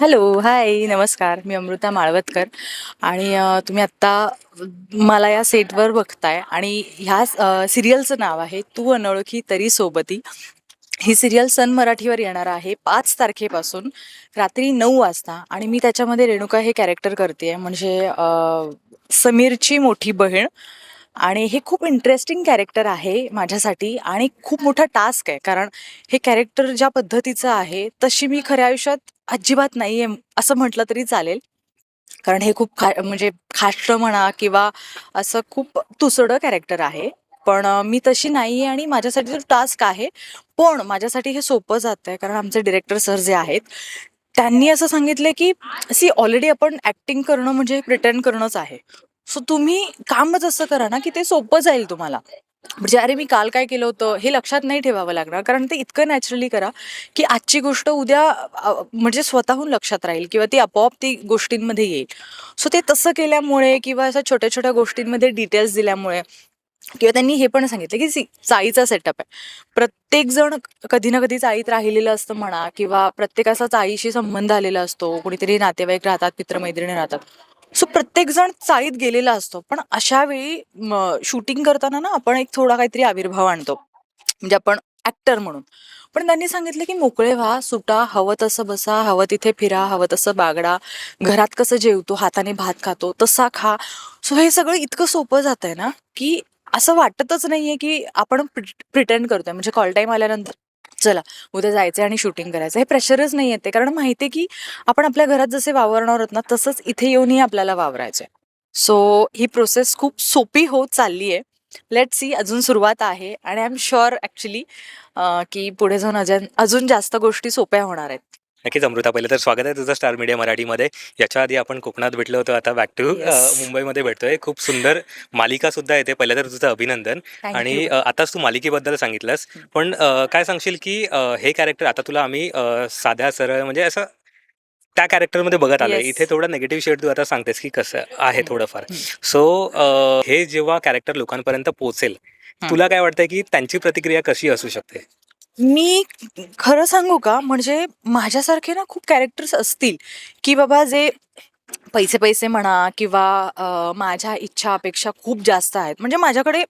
Hello, हाय, नमस्कार. मी अमृता माळवतकर आणि तुम्ही आत्ता मला या सेटवर बघताय आणि ह्या सीरियलचं नाव आहे तू अनोळखी तरी सोबती. ही सीरियल सन मराठीवर येणार आहे 5 तारखेपासून रात्री 9 वाजता आणि मी त्याच्यामध्ये रेणुका हे कॅरेक्टर करते म्हणजे समीरची मोठी बहीण. आणि हे खूप इंटरेस्टिंग कॅरेक्टर आहे माझ्यासाठी आणि खूप मोठा टास्क आहे. कारण हे कॅरेक्टर ज्या पद्धतीचं आहे तशी मी खऱ्या आयुष्यात अजिबात नाहीये असं म्हटलं तरी चालेल. कारण हे खूप म्हणजे खाष्ट म्हणा किंवा असं खूप तुसडं कॅरेक्टर आहे. पण मी तशी नाहीये आणि माझ्यासाठी तो टास्क आहे. पण माझ्यासाठी हे सोपं जातंय कारण आमचे डिरेक्टर सर जे आहेत, त्यांनी असं सांगितलंय की ऑलरेडी आपण ॲक्टिंग करणं म्हणजे प्रिटेंड करणंच आहे. सो तुम्ही कामच असं करा ना की ते सोपं जाईल तुम्हाला. म्हणजे अरे मी काल काय केलं होतं हे लक्षात नाही ठेवावं लागणार कारण ते इतकं नॅचरली करा की आजची गोष्ट उद्या म्हणजे स्वतःहून लक्षात राहील किंवा ती आपोआप ती गोष्टींमध्ये येईल. सो ते तसं केल्यामुळे किंवा अशा छोट्या छोट्या गोष्टींमध्ये डिटेल्स दिल्यामुळे किंवा त्यांनी हे पण सांगितलं की चाळीचा सेटअप आहे. प्रत्येक जण कधी ना कधी चाळीत राहिलेलं असतं म्हणा किंवा प्रत्येकाचा चाळीशी संबंध आलेला असतो. कोणीतरी नातेवाईक राहतात, मित्रमैत्रिणी राहतात. सो प्रत्येक जण चाळीत गेलेला असतो. पण अशा वेळी शूटिंग करताना ना आपण एक थोडा काहीतरी आविर्भाव आणतो. म्हणजे आपण ऍक्टर म्हणून. पण त्यांनी सांगितलं की मोकळे व्हा, सुटा, हवं तसं बसा, हवं तिथे फिरा, हवं तसं बागडा, घरात कसं जेवतो, हाताने भात खातो तसा खा. सो हे सगळं इतकं सोपं जातंय ना, की असं वाटतच नाहीये की आपण प्रिटेंड करतोय. म्हणजे कॉल टाईम आल्यानंतर चला उद्या जायचंय आणि शूटिंग करायचं. हे प्रेशरच नाही येते कारण माहितीये की आपण आपल्या घरात जसे वावरणार आहोत ना, तसंच इथे येऊनही आपल्याला वावरायचंय. सो ही प्रोसेस खूप सोपी होत चालली आहे. लेट्स सी अजून सुरुवात आहे आणि आय एम शुअर ॲक्चुअली की पुढे जाऊन अजून अजून जास्त गोष्टी सोप्या होणार आहेत. नक्कीच अमृता, पहिलं तर स्वागत आहे तुझं स्टार मीडिया मराठीमध्ये. याच्या आधी आपण कोकणात भेटलो होतो, आता बॅक टू येस. मुंबईमध्ये भेटतोय. खूप सुंदर मालिकासुद्धा येते. पहिलं तर तुझं अभिनंदन. थँक आणि यू. आताच तू मालिकेबद्दल सांगितलंस. पण काय सांगशील की हे कॅरेक्टर आता तुला आम्ही साध्या सरळ म्हणजे असं त्या कॅरेक्टरमध्ये बघत आलोय. येस. इथे थोडं निगेटिव्ह शेड तू आता सांगतेस की कसं आहे हं, थोडंफार. हं, सो हे जेव्हा कॅरेक्टर लोकांपर्यंत पोहोचेल, हं. तुला काय वाटतंय की त्यांची प्रतिक्रिया कशी असू शकते? मी खरं सांगू का, म्हणजे माझ्यासारखे ना खूप कॅरेक्टर्स असतील, की बाबा जे पैसे-पैसे म्हणा किंवा माझ्या इच्छा, अपेक्षा खूप जास्त आहेत. म्हणजे माझ्याकडे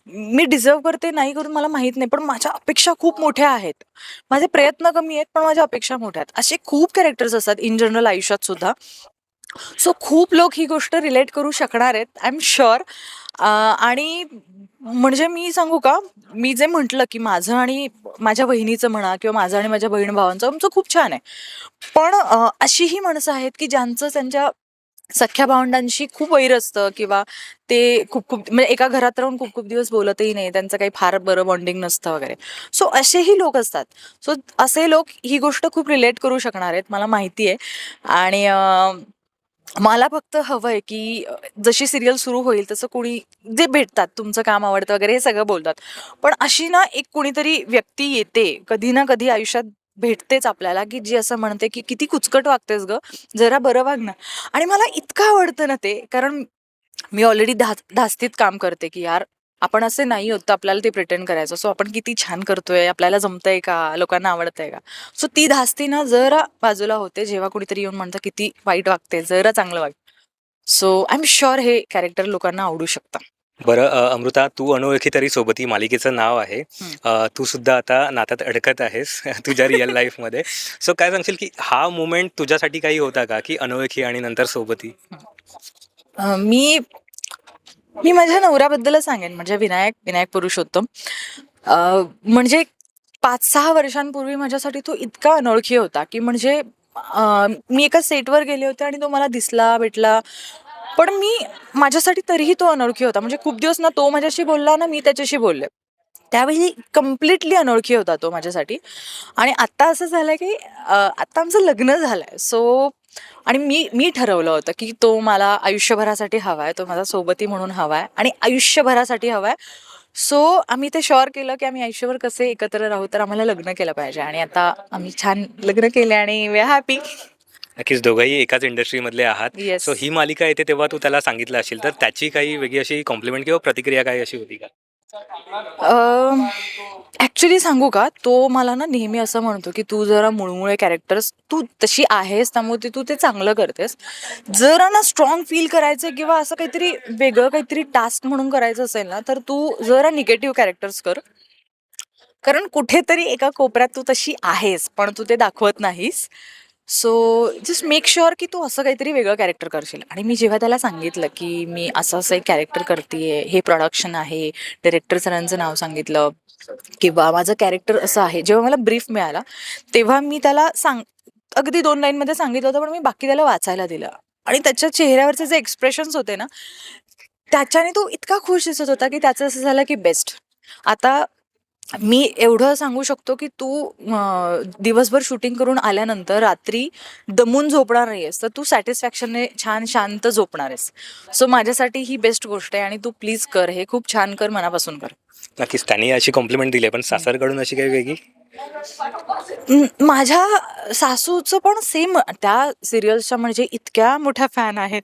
मी डिझर्व्ह करते नाही करून मला माहीत नाही, पण माझ्या अपेक्षा खूप मोठ्या आहेत. माझे प्रयत्न कमी आहेत, पण माझ्या अपेक्षा मोठ्या आहेत. असे खूप कॅरेक्टर्स असतात इन जनरल आयुष्यात सुद्धा. सो खूप लोक ही गोष्ट रिलेट करू शकणार आहेत, आय एम शुअर. आणि म्हणजे मी सांगू का, मी जे म्हटलं, की माझं आणि माझ्या बहिणीचं म्हणा किंवा माझं आणि माझ्या बहीण-भावांचं आमचं खूप छान आहे. पण अशीही माणसं आहेत, की ज्यांचं त्यांच्या सख्ख्या भावंडांशी खूप वैर असतं किंवा ते खूप-खूप म्हणजे एका घरात राहून खूप-खूप दिवस बोलतही नाही. त्यांचं काही फार बरं बॉन्डिंग नसतं वगैरे. सो असेही लोक असतात. सो असे लोक ही गोष्ट खूप रिलेट करू शकणार आहेत, मला माहिती आहे. आणि मला फक्त हवंय, की जशी सीरियल सुरू होईल तसं कोणी जे भेटतात, तुमचं काम आवडतं वगैरे हे सगळं बोलतात. पण अशी ना एक कोणीतरी व्यक्ती येते, कधी ना कधी आयुष्यात भेटतेच आपल्याला, की जी असं म्हणते, की "किती कुचकट वागतेस गं, जरा बरं वाग ना." आणि मला इतकं आवडतं ना ते, कारण मी ऑलरेडी धास्तीत काम करते, की यार आपण असे नाही आहोत, तर आपल्याला ते प्रिटेंड करायचं. सो आपण किती छान करतोय, आपल्याला जमतंय का? लोकांना आवडतंय का? सो ती धास्ती ना जरा बाजूला होते, जेव्हा कुणीतरी येऊन म्हणतं, "किती वाईट वागते, जरा चांगलं वाग." सो आय एम शुअर हे कॅरेक्टर लोकांना आवडू शकतं. बरं, अमृता, तू अनोळखी तरी सोबती मालिकेचं नाव आहे. हं. तू सुद्धा आता नात्यात अडकत आहेस तुझ्या रिअल लाईफमध्ये. सो काय सांगशील की हा मोमेंट तुझ्यासाठी काही होता का, की अनोळखी आणि नंतर सोबती? मी मी माझ्या नवऱ्याबद्दलच सांगेन म्हणजे विनायक पुरुषोत्तम. अ, म्हणजे 5-6 वर्षांपूर्वी माझ्यासाठी तो इतका अनोळखी होता, की म्हणजे मी एका सेटवर गेले होते आणि तो मला दिसला, भेटला. पण माझ्यासाठी तरीही तो अनोळखी होता. म्हणजे खूप दिवस ना तो माझ्याशी बोलला ना मी त्याच्याशी बोलले. त्यावेळी कंप्लीटली अनोळखी होता तो माझ्यासाठी. आणि आत्ता असं झालंय, की आत्ता आमचं लग्न झालंय. सो आणि मी ठरवलं होतं, की तो मला आयुष्यभरासाठी हवाय. तो माझा सोबती म्हणून हवाय आणि आयुष्यभरासाठी हवाय. सो आम्ही ते शुअर केलं, की आम्ही आयुष्यभर कसे एकत्र राहू, तर आम्हाला लग्न केलं पाहिजे आणि आता आम्ही छान लग्न केले आणि वी आर हॅपी. नक्कीच दोघंही एकाच इंडस्ट्रीमधले आहात. येस. सो ही मालिका येते तेव्हा तू त्याला सांगितलं असेल, तर त्याची काही वेगळी अशी कॉम्प्लिमेंट किंवा प्रतिक्रिया काही अशी होती का? ॲक्च्युली सांगू का, तो मला ना नेहमी असं म्हणतो, की "तू जरा मुळमुळे कॅरेक्टर्स तू तशी आहेस, त्यामुळे तू ते चांगलं करतेस. जरा ना स्ट्राँग फील करायचं किंवा असं काहीतरी वेगळं काहीतरी टास्क म्हणून करायचं असेल ना, तर तू जरा निगेटिव्ह कॅरेक्टर्स कर. कारण कुठेतरी एका कोपऱ्यात तू तशी आहेस, पण तू ते दाखवत नाहीस. सो जस्ट मेक शुअर की तू असं काहीतरी वेगळं कॅरेक्टर करशील." आणि मी जेव्हा त्याला सांगितलं, की मी असं-असं एक कॅरेक्टर करतीये, हे प्रोडक्शन आहे, डायरेक्टर सरांचं नाव सांगितलं किंवा माझं कॅरेक्टर असं आहे. जेव्हा मला ब्रीफ मिळाला, तेव्हा मी त्याला अगदी 2 लाईनमध्ये सांगितलं होतं, पण मी बाकी त्याला वाचायला दिलं. आणि त्याच्या चेहऱ्यावरचे जे एक्सप्रेशन्स होते ना, त्याच्याने तो इतका खुश दिसत होता, की त्याचं असं झालं की बेस्ट. आता मी एवढं सांगू शकतो, की तू दिवसभर शूटिंग करून आल्यानंतर रात्री दमून झोपणार नाहीयेस, तर तू सॅटिस्फॅक्शनने छान शांत झोपणार आहेस. सो माझ्यासाठी ही बेस्ट गोष्ट आहे आणि तू प्लीज कर, हे खूप छान कर, मनापासून कर. नक्कीच त्यांनी अशी कॉम्प्लिमेंट दिली आहे, पण सासरकडून अशी काही वेगळी? माझ्या सासूचं पण सेम त्या सिरियल्सच्या म्हणजे इतक्या मोठ्या फॅन आहेत,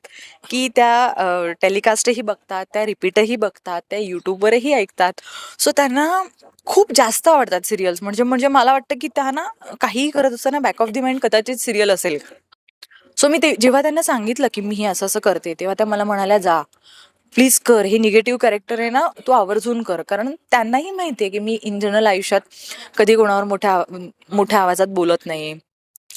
की त्या टेलिकास्टही बघतात, त्या रिपीटही बघतात, त्या YouTubeवरही ऐकतात. सो त्यांना खूप जास्त आवडतात सिरियल्स. म्हणजे म्हणजे मला वाटतं, की त्या ना काहीही करत असताना बॅक ऑफ द माइंड कदाचित सिरियल असेल. सो मी ते जेव्हा त्यांना सांगितलं, की मी हे असं-असं करते, तेव्हा त्या मला म्हणाल्या, "जा, प्लीज कर. हे निगेटिव्ह कॅरेक्टर आहे ना, तू आवर्जून कर." कारण त्यांनाही माहिती आहे, की मी इन जनरल आयुष्यात कधी कोणावर मोठ्या आवाजात बोलत नाही,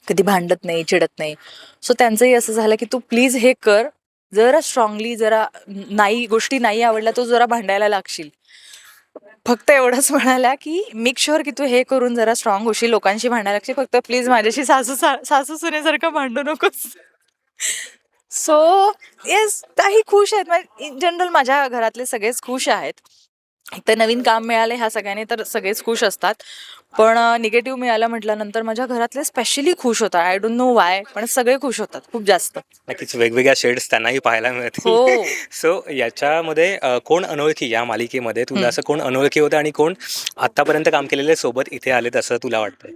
कधी भांडत नाही, चिडत नाही. सो त्यांचंही असं झालं, की "तू प्लीज हे कर. जरा स्ट्राँगली जरा नाही गोष्टी नाही आवडल्या, तर जरा भांडायला लागशील." फक्त एवढंच म्हणाल्या, की "मेक शुअर की तू हे करून जरा स्ट्राँग होशील, लोकांशी भांडायला लागशील. फक्त प्लीज माझ्याशी सासू-सुनेसारखं भांडू नकोस." सो येस, त्याही खुश आहेत. इन जनरल माझ्या घरातले सगळेच खुश आहेत. एकतर नवीन काम मिळालं ह्या सगळ्याने तर सगळेच खुश असतात. पण निगेटिव्ह मिळालं म्हटल्यानंतर माझ्या घरातले स्पेशली खुश होतात. आय डोंट नो व्हाय, पण सगळे खुश होतात खूप जास्त. नक्कीच वेगवेगळ्या शेड्स त्यांनाही पाहायला मिळतील. हो. सो याच्यामध्ये कोण अनोळखी या मालिकेमध्ये तुला हं. असं कोण अनोळखी होतं आणि कोण आत्तापर्यंत काम केलेले सोबत इथे आलेत असं तुला वाटतंय?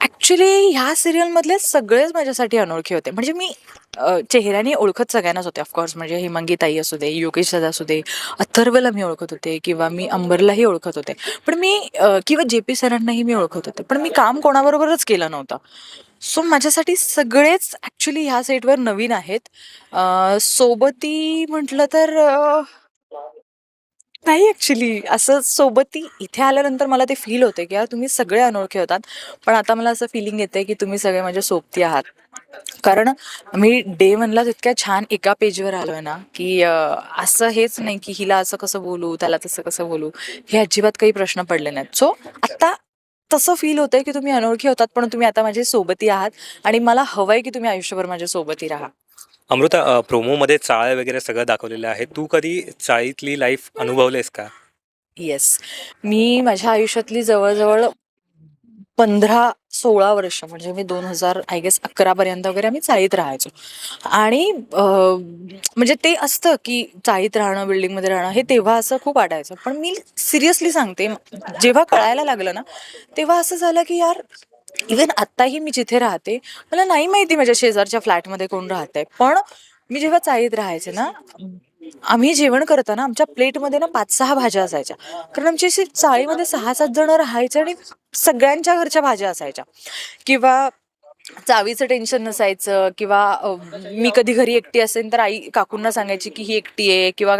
ॲक्चुअली ह्या सीरियलमधले सगळेच माझ्यासाठी अनोळखी होते. म्हणजे मी चेहऱ्याने ओळखत सगळ्यांनाच होते ऑफकोर्स. म्हणजे हेमांगी ताई असू दे, योगेश दादा असू दे, अथर्वला मी ओळखत होते किंवा मी अंबरलाही ओळखत होते. पण मी किंवा जे.पी. सरांनाही मी ओळखत होते. पण मी काम कोणाबरोबरच केलं नव्हतं. सो माझ्यासाठी सगळेच ॲक्चुअली ह्या सेटवर नवीन आहेत. सोबती म्हटलं तर नाही ॲक्चुअली असं सोबती इथे आल्यानंतर मला ते फील होते, की यार तुम्ही सगळे अनोळखी होतात. पण आता मला असं फीलिंग येतंय, की तुम्ही सगळे माझ्या सोबती आहात. कारण मी डे 1ला इतक्या छान एका पेजवर आलोय ना, की असं हेच नाही, की हिला असं कसं बोलू, त्याला तसं कसं बोलू, हे अजिबात काही प्रश्न पडले नाहीत. सो आता तसं फील होतंय, की तुम्ही अनोळखी होतात, पण तुम्ही आता माझे सोबती आहात आणि मला हवंय, की तुम्ही आयुष्यभर माझ्या सोबती राहा. अमृता, प्रोमोमध्ये चाळ वगैरे सगळं दाखवलेलं आहे. तू कधी चाळीतली लाईफ अनुभवलेस का? येस. मी माझ्या आयुष्यातली जवळ-जवळ 15-16 वर्ष म्हणजे मी 2000 आय गेस 11 पर्यंत वगैरे आम्ही चाळीत राहायचो. आणि म्हणजे ते असतं की चाळीत राहणं, बिल्डिंगमध्ये राहणं हे तेव्हा असं खूप वाटायचं. पण मी सिरियसली सांगते, जेव्हा कळायला लागलं ना, तेव्हा असं झालं की यार इव्हन आत्ताही मी जिथे राहते, मला नाही माहिती माझ्या शेजारच्या फ्लॅटमध्ये कोण राहतंय. पण मी जेव्हा चाळीत राहायचे ना, आम्ही जेवण करताना आमच्या प्लेटमध्ये ना 5-6 भाज्या असायच्या. कारण आमची अशी चाळीमध्ये 6-7 जण राहायचे आणि सगळ्यांच्या घरच्या भाज्या असायच्या. किंवा चावीचं टेन्शन नसायचं किंवा मी कधी घरी एकटी असेन तर आई काकूंना सांगायची की ही एकटी आहे किंवा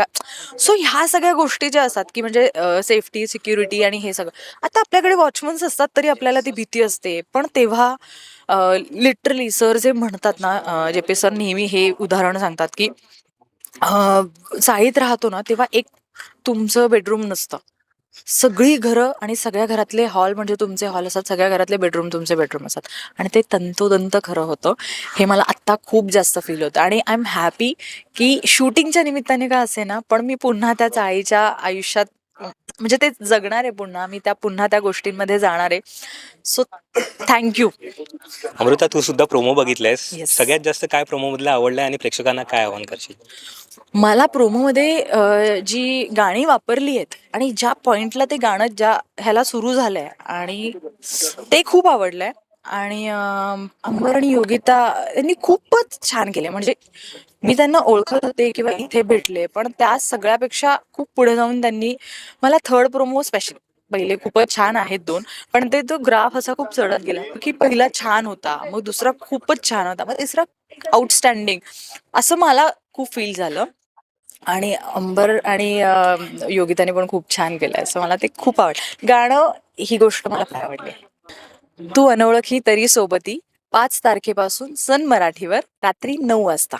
सो ह्या सगळ्या गोष्टी ज्या असतात की म्हणजे सेफ्टी, सिक्युरिटी आणि हे सगळं. आता आपल्याकडे वॉचमन्स असतात तरी आपल्याला ती भीती असते. पण तेव्हा लिटरली सर जे म्हणतात ना, जे.पी. सर नेहमी हे उदाहरण सांगतात की चाळीत राहतो ना तेव्हा एक तुमचं बेडरूम नसतं. सगळी घरं आणि सगळ्या घरातले हॉल म्हणजे तुमचे हॉल असतात, सगळ्या घरातले बेडरूम तुमचे बेडरूम असतात आणि ते तंतोतंत खरं होतं. हे मला आत्ता खूप जास्त फील होतं आणि आय एम हॅपी की शूटिंगच्या निमित्ताने का असेना, पण मी पुन्हा त्या चाळीच्या आयुष्यात म्हणजे ते जगणार आहे पुन्हा. मी पुन्हा त्या गोष्टींमध्ये जाणार आहे. So thank you. अमृता, तू सुद्धा प्रोमो बघितलेस. येस. सगळ्यात जास्त काय प्रोमोमधलं आवडलं आणि प्रेक्षकांना काय आवाहन करशील? मला प्रोमोमध्ये जी गाणी वापरली आहेत आणि ज्या पॉइंटला ते गाणं ज्या ह्याला सुरू झालंय आणि ते खूप आवडलंय. आणि अंबर आणि योगिता यांनी खूपच छान केले. म्हणजे मी त्यांना ओळखत होते किंवा इथे भेटले, पण त्या सगळ्यापेक्षा खूप पुढे जाऊन त्यांनी मला थर्ड प्रोमो स्पेशल पहिले खूपच छान आहेत 2, पण ते तो ग्राफ असा खूप चढत गेला, की पहिला छान होता, मग दुसरा खूपच छान होता, मग तिसरा आउटस्टँडिंग असं मला खूप फील झालं. आणि अंबर आणि योगिताने पण खूप छान केलंय, असं मला ते खूप आवडलं गाणं. ही गोष्ट मला फार आवडली. तू अनोळखी तरी सोबती 5 तारखेपासून सन मराठीवर रात्री 9 वाजता.